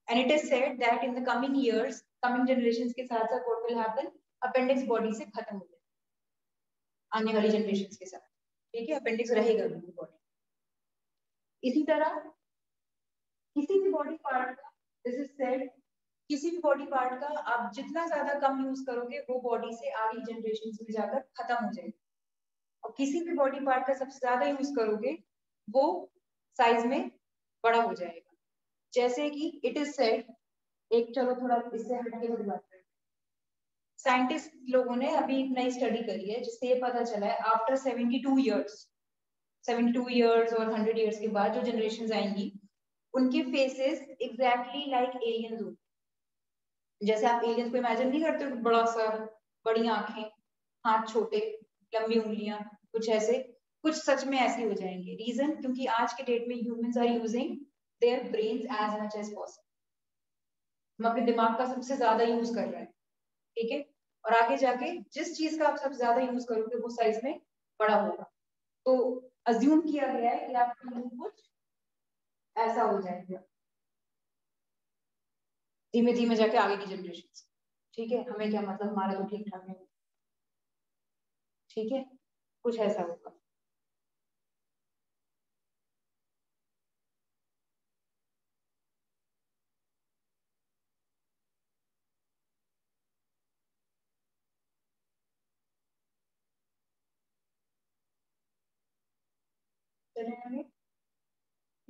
And it is said that in the coming years, coming generations के साथ साथ what will happen, appendix body से खत्म हो जाएगा आने वाली जनरेशंस के साथ, ठीक है, अपेंडिक्स रहेगा भी बॉडी। इसी तरह किसी भी बॉडी पार्ट का, दिस इज सेड, किसी भी बॉडी पार्ट का आप जितना ज्यादा कम यूज करोगे वो बॉडी से आगे जनरेशन में जाकर खत्म हो जाएगा, और किसी भी बॉडी पार्ट का सबसे ज्यादा यूज करोगे वो साइज में बड़ा हो जाएगा। जैसे कि इट इज सेड, एक चलो थोड़ा इससे हटके थोड़ी बात करें, साइंटिस्ट लोगों ने अभी एक नई स्टडी करी है जिससे ये पता चला है आफ्टर 72 ईयर्स, 72 ईयर्स और 100 ईयर्स के बाद जो जनरेशन आएंगी उनके फेसेस एग्जैक्टली लाइक एलियंस होते। जैसे आप एलियंस को इमेजिन नहीं करते, बड़ा सा, बड़ी आंखें, हाथ छोटे, लंबी उंगलियां, कुछ ऐसे, कुछ सच में ऐसे हो जाएंगे। रीजन, क्योंकि आज के डेट में humans are using their brains as much as possible. हम अपने दिमाग का सबसे ज्यादा यूज कर रहे हैं, ठीक है, और आगे जाके जिस चीज का आप सबसे ज्यादा यूज करोगे वो साइज में बड़ा होगा। तो अज्यूम किया गया है कि आपका मुंह कुछ ऐसा हो जाएगा धीमे धीमे जाके आगे की जनरेशन, ठीक है, हमें क्या मतलब, हमारा तो ठीक ठाक है, ठीक है, कुछ ऐसा होगा।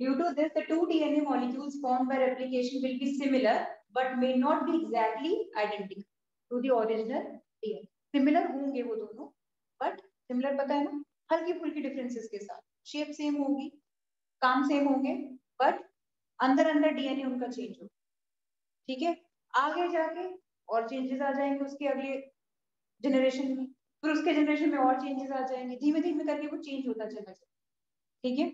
Due to this, the two DNA molecules formed by replication will be similar, but may not be exactly identical to the original DNA. Similar होंगे वो दोनों, but similar पता है ना, हल्की फुल्की differences के साथ, shape same होगी, काम same होंगे, but अंदर अंदर DNA उनका change होगा, ठीक है। आगे जाके और changes आ जाएंगे उसके अगले generation में, फिर उसके generation में और changes आ जाएंगे, धीमे धीमे करके वो change होता चला जाएगा, ठीक है।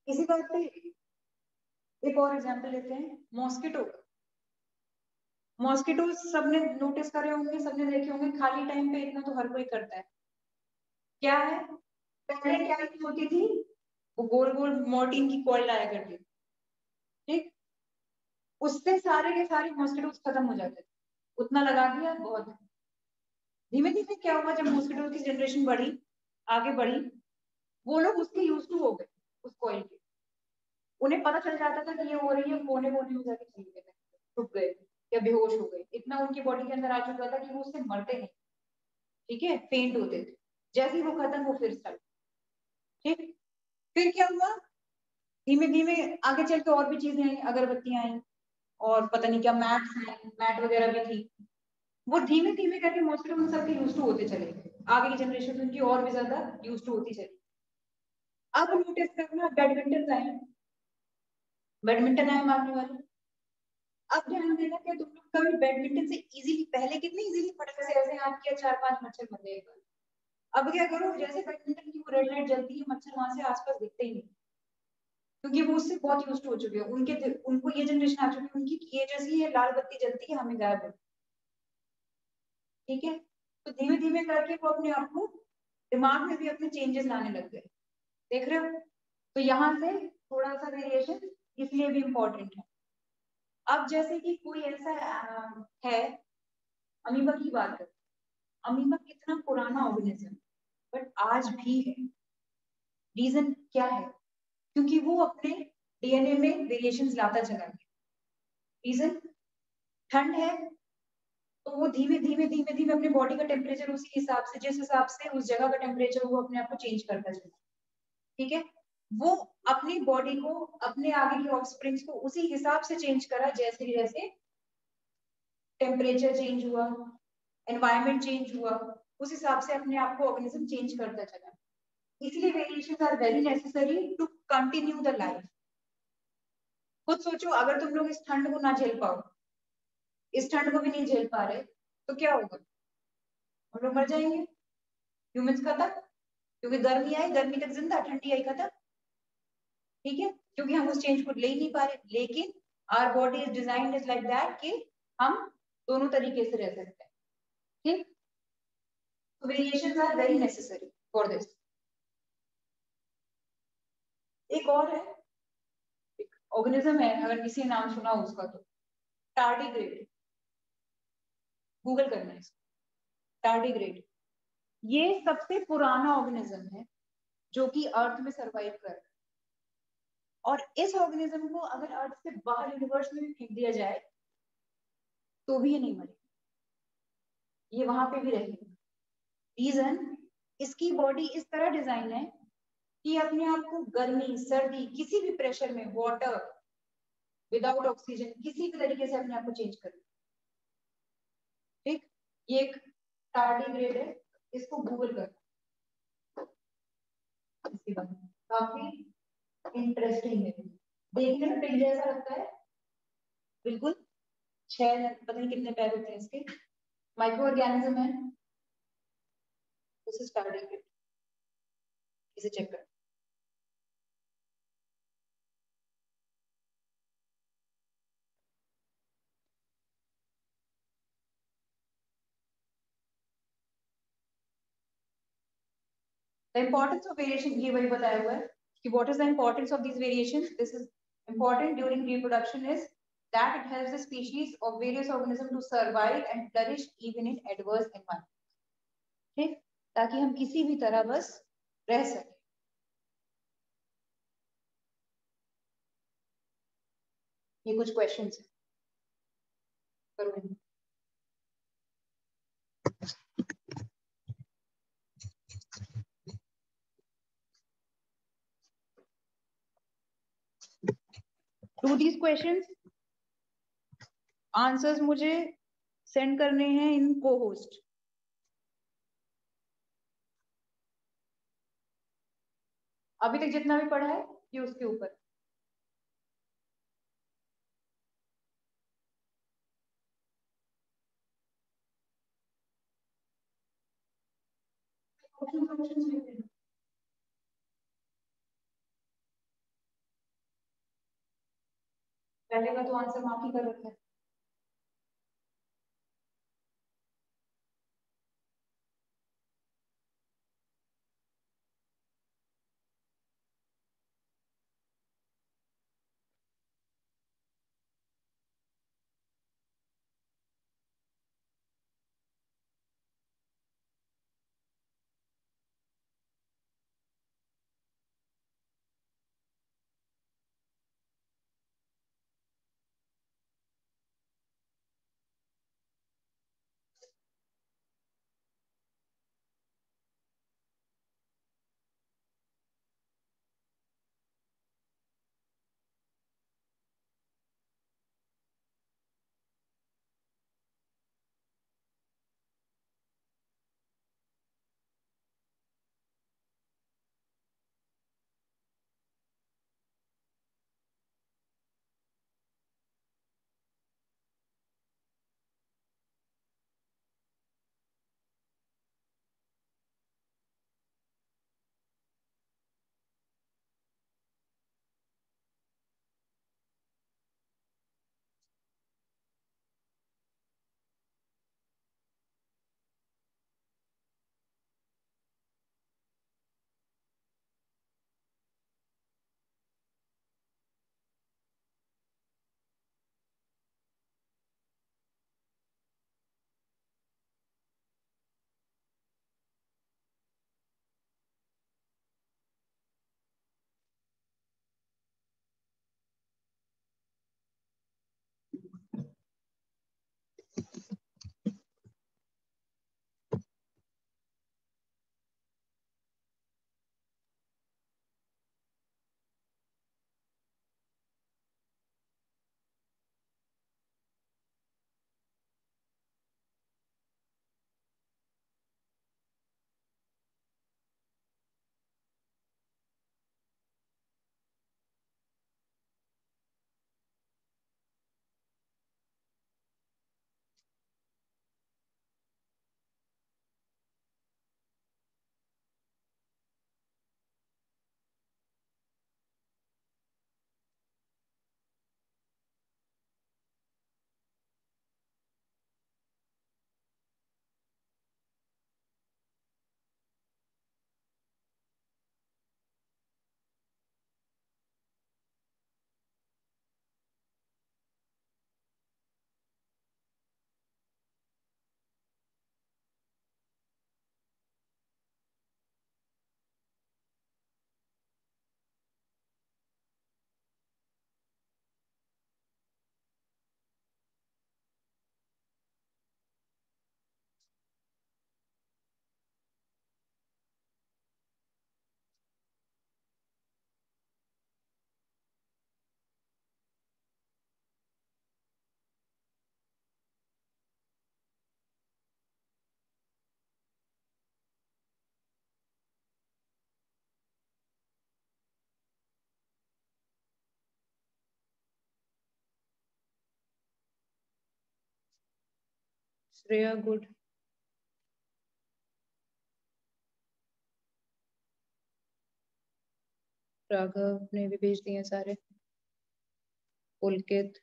इसी बात पे एक और एग्जांपल लेते हैं, मॉस्किटो। मॉस्किटो सबने नोटिस करे होंगे, सबने देखे होंगे, खाली टाइम पे इतना तो हर कोई करता है। क्या है, पहले क्या होती थी, वो गोल गोल मोर्टीन की कॉइल आया करती थी, ठीक, उससे सारे के सारे मॉस्किटोज खत्म हो जाते थे, उतना लगा दिया बहुत। धीमे धीमे क्या हुआ, जब मॉस्किटो की जनरेशन बढ़ी, आगे बढ़ी, वो लोग उसके यूज टू हो गए उस कॉइल के, उन्हें पता चल जाता था कि ये हो रही है, कोने कोने में जाके चले गए, छुप गए या बेहोश हो गए, इतना उनकी बॉडी के अंदर आ चुका था कि वो उससे मरते नहीं, ठीक है, फेंट होते थे। जैसे ही वो खत्म, वो फिर स्टार्ट, ठीक। फिर क्या हुआ, धीमे धीमे आगे चल के और भी चीजें आई, अगरबत्तियां आई, और पता नहीं क्या मैट्स हैं, मैट वगैरह भी थी। वो धीमे धीमे करके मोस्टली उन सबके यूज टू होते चले गए, आगे की जनरेशन उनकी और भी ज्यादा यूज टू होती चली। अब नोटिस करना बैडमिंटन आए, बैडमिंटन आए मारने वाले। अब ध्यान देना कि तुम लोग कभी बैडमिंटन से इजीली, पहले कितनी इजीली फटक से ऐसे हाथ किया 4-5 मच्छर मर गए। अब क्या करो, जैसे बैडमिंटन की वो रेड लाइट जलती है, मच्छर वहां से आसपास दिखते ही नहीं, क्योंकि वो उससे बहुत यूज हो चुके हैं। उनको ये जनरेशन आ चुकी है उनकी, ये जैसी ये लाल बत्ती जलती है हमें गायब हो। ठीक है, तो धीमे धीमे करके वो अपने आप को दिमाग में भी अपने चेंजेस लाने लग गए। देख रहे हो, तो यहाँ से थोड़ा सा वेरिएशन इसलिए भी इम्पोर्टेंट है। अब जैसे कि कोई ऐसा है, अमीबा की बात कर, अमीबा कितना पुराना ऑर्गेनिज्म बट आज भी है। रीजन क्या है? क्योंकि वो अपने डीएनए में वेरिएशंस लाता चला गया। रीजन ठंड है, तो वो धीमे धीमे धीमे धीमे अपने बॉडी का टेम्परेचर उसी हिसाब से, जिस हिसाब से उस जगह का टेम्परेचर, वो अपने आप को चेंज करता चला। ठीक है, वो अपनी बॉडी को, अपने आगे की ऑफस्प्रिंग्स को उसी हिसाब से चेंज करा जैसे जैसे टेम्परेचर चेंज हुआ, एनवायरमेंट चेंज हुआ, उस हिसाब से अपने आप को ऑर्गेनिज्म चेंज करता चला। इसलिए variations are very necessary to continue the life. खुद सोचो, अगर तुम लोग इस ठंड को ना झेल पाओ, इस ठंड को भी नहीं झेल पा रहे, तो क्या होगा? हम लोग मर जाएंगे, ह्यूमंस खत्म। क्योंकि गर्मी आई, गर्मी तक जिंदा, ठंडी आई खत्म। ठीक है, क्योंकि हम उस चेंज को ले ही नहीं पा रहे। लेकिन our body is designed is like that कि हम दोनों तरीके से रह सकते हैं। ठीक, तो variations are very necessary for this. एक और है, ऑर्गेनिज्म है, अगर किसी ने नाम सुना हो उसका तो, टार्डिग्रेड। गूगल करना है टार्डिग्रेड। ये सबसे पुराना ऑर्गेनिज्म है जो कि अर्थ में सरवाइव कर रहा है। और इस ऑर्गेनिज्म को अगर अर्थ से बाहर यूनिवर्स में भी फेंक दिया जाए तो भी ये नहीं मरेगा, ये वहां पे भी रहेगा। रीजन, इसकी बॉडी इस तरह डिजाइन है कि अपने आप को गर्मी, सर्दी, किसी भी प्रेशर में, वाटर, विदाउट ऑक्सीजन, किसी भी तरीके से अपने आप को चेंज कर। ठीक, ये एक टार्डिग्रेड है, इसको गूगल कर, इसके बाद काफी इंटरेस्टिंग है, देखने में पिग जैसा लगता है बिल्कुल। 6 पता नहीं कितने पैर होते हैं इसके, माइक्रो ऑर्गेनिज्म है। दिस इज टार्डिग्रेड, इसे चेक कर। The importance of variation, ये वही बताया हुआ है कि what is the importance of these variations. This is important during reproduction is that it helps the species of various organisms to survive and flourish even in adverse environment. ठीक, ताकि हम किसी भी तरह बस रह सके। ये कुछ क्वेश्चंस है, करो। Do these questions, आंसर्स मुझे सेंड करने हैं इन को होस्ट। अभी तक जितना भी पढ़ा है ये उसके ऊपर। पहले का तो आंसर मार्क ही कर रखा है। श्रेया गुड, राघव ने भी भेज दिए सारे, पुलकित,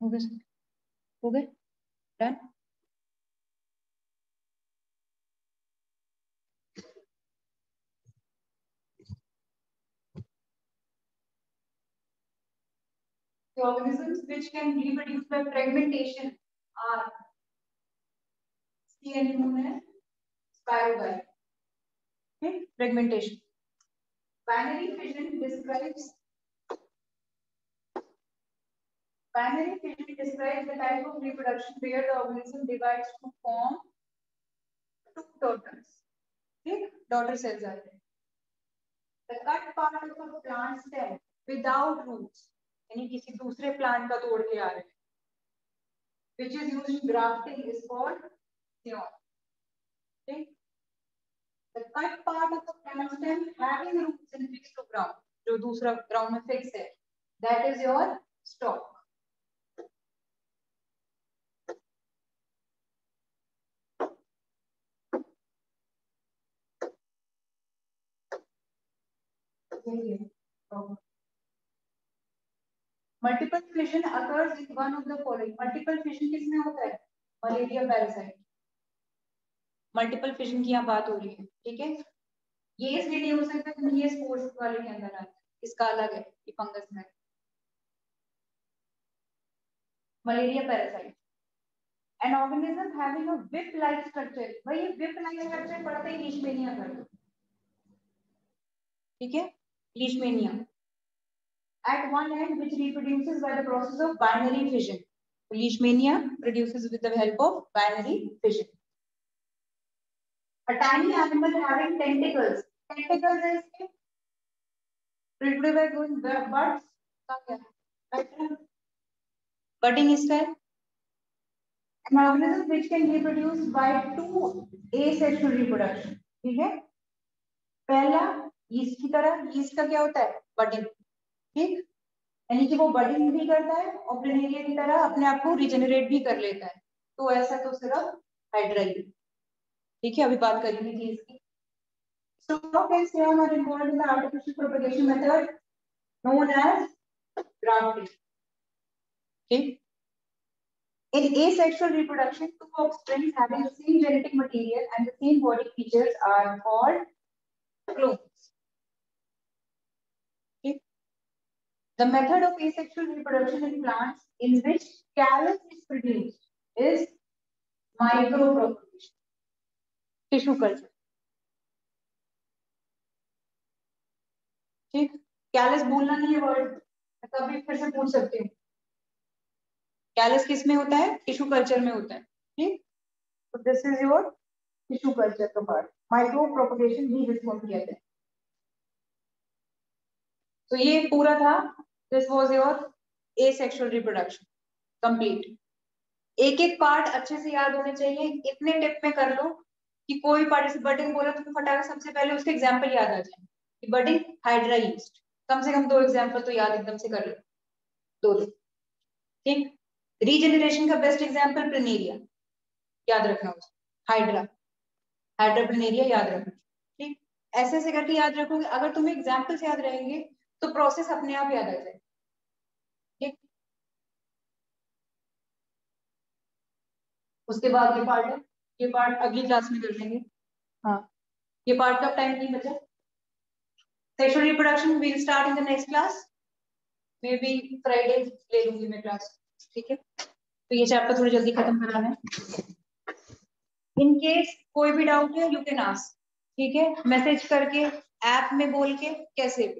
हो गए, हो गए, done. The organisms which can reproduce by fragmentation are C and known as spirogyre. Okay, fragmentation. Binary fission describes the type of reproduction where the organism divides to form two daughters. Okay, daughter cells are there. The cut part of a plant stem without roots, यानी किसी दूसरे plant का तोड़ के आ रहे हैं, which is used in grafting is called scion. Okay. The cut part of the plant stem having roots and fixed to ground, जो दूसरा ground में fix है, that is your stalk. Multiple fission occurs in one of the following. Multiple fission किसमें होता है? Malaria parasite. Multiple fission की यहाँ बात हो रही है, ठीक है? ये इसलिए नहीं हो सकता क्योंकि ये स्पोर्स वाले के अंदर आता है, इसका अलग है, ये फंगस में. Malaria parasite. An organism having a whip-like structure. भाई ये whip-like structure पढ़ते ही लीशमेनिया कर, ठीक है? Leishmania. At one end, which reproduces by the process of binary fission. Leishmania produces with the help of binary fission. A tiny animal having tentacles. Tentacles is reproduced by going buds. Budding style. An organism which can reproduce by two asexual reproduction. ठीक है? पहला yeast की तरह, yeast का क्या होता है? Budding. ठीक? यानी कि वो बडिंग भी करता है और प्लेनेरिया की तरह अपने आप को रिजेनरेट भी कर लेता है. तो ऐसा तो सिर्फ हाइड्रा ही, ठीक है? अभी बात करेंगे थी इसकी. Stalk and stem are involved in the artificial propagation method known as grafting. Okay. In asexual reproduction, two offspring having the same genetic material and the same body features are called clones. Okay. The method of asexual reproduction in plants in which callus is produced is micropropagation. Tissue culture. ठीक, callus भूलना नहीं है word, कभी फिर से पूछ सकते हो. कैलस किस में होता है? टिश्यू कल्चर में होता है. ठीक, तो this is your tissue culture का पार्ट. माइक्रो प्रोपगेशन भी जिसको कहते हैं. तो ये पूरा था. This was your asexual reproduction complete. एक एक पार्ट अच्छे से याद होने चाहिए. इतने टिप में कर लो कि कोई पार्टिसिपेटिंग बोले तो फटाफट सबसे पहले उसके एग्जांपल याद आ जाए. बडिंग हाइड्रा यीस्ट, कम से कम 2 एग्जांपल तो याद एकदम से कर लो. 2. ठीक. रीजेनरेशन का बेस्ट एग्जांपल प्लेनेरिया, याद रखना. हाइड्रा, हाइड्रा प्लेनेरिया याद रखना. ठीक, ऐसे ऐसे करके याद रखोगे. अगर तुम्हें एग्जांपल्स याद रहेंगे तो प्रोसेस अपने आप याद आ जाए. ठीक. उसके बाद ये पार्ट है, ये पार्ट अगली क्लास में कर लेंगे। हाँ, ये पार्ट का टाइम नहीं बचा। Sexual reproduction will start in the next class, may be Friday ले लूंगी मैं क्लास, ठीक है। तो ये चैप्टर थोड़ी जल्दी खत्म कराना है। इन केस कोई भी डाउट है यू कैन आस्क, ठीक है, मैसेज करके, ऐप में बोल के, कैसे भी,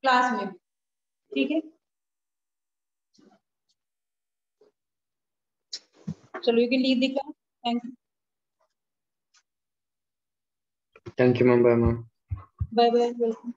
क्लास में भी, ठीक है। चलो you can leave the class. Thank you. Thank you, ma'am. Bye, ma'am. Bye bye, welcome.